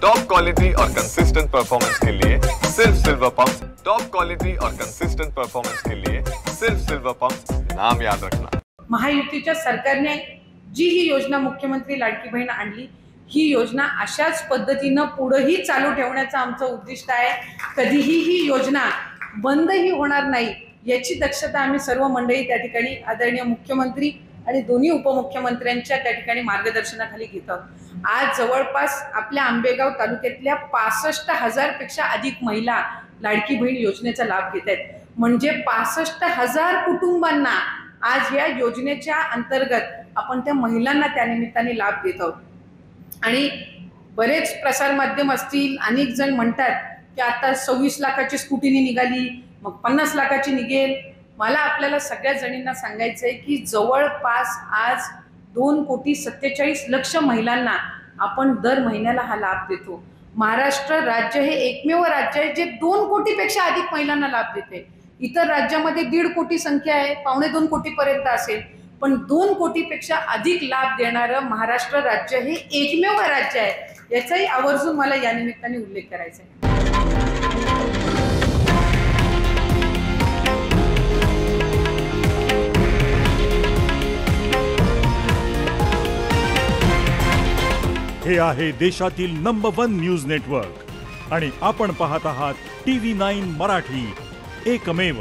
Top quality और consistent performance के लिए सिर्फ सिल्वर पंप्स। टॉप क्वालिटी और कंसिस्टेंट परफॉर्मेंस के लिए सिर्फ सिल्वर पंप्स, नाम याद रखना। महायुतीच्या सरकारने जी ही योजना मुख्यमंत्री लाडकी बहीण आणली, ही योजना अशाच पद्धतीनं पुढेही चालू ठेवण्याचं आमचं उद्दिष्ट आहे। कधीही ही योजना बंदही होणार नाही याची दक्षता आम्ही सर्व मंडळी त्या ठिकाणी आदरणीय मुख्यमंत्री आणि दोन्ही उपमुख्यमंत्र्यांच्या त्या ठिकाणी मार्गदर्शनाखाली घेत आहोत। आज जवळपास आपल्या आंबेगाव तालुक्यातल्या 65,000 पेक्षा अधिक महिला लाडकी बहीण योजनेचा लाभ घेत आहेत। म्हणजे 65,000 कुटुंबांना आज या योजनेच्या अंतर्गत आपण त्या महिलांना त्या निमित्ताने लाभ देत आहोत। आणि बरेच प्रसार माध्यम असतील, अनेक जण म्हणतात की आता 26 लाखाची स्कूटीनी निघाली, मग 50 लाखाची निघेल। मला आपल्याला सगळ्या जणींना सांगायचंय की जवळपास आज 2,47,00,000 महिलांना आपण दर महिन्याला हा लाभ देतो। महाराष्ट्र राज्य हे एकमेव राज्य आहे जे 2 कोटीपेक्षा अधिक महिलांना लाभ देते। इतर राज्यामध्ये 1.5 कोटी संख्या आहे, 2.25 कोटीपर्यंत असेल, पण 2 कोटीपेक्षा अधिक लाभ देणारं महाराष्ट्र राज्य हे एकमेव राज्य आहे। याचाही आवर्जून मला या निमित्ताने उल्लेख करायचा आहे। हे आहे देशातील नंबर 1 न्यूज नेटवर्क आणि आपण पाहत आहात TV9 मराठी, एकमेव।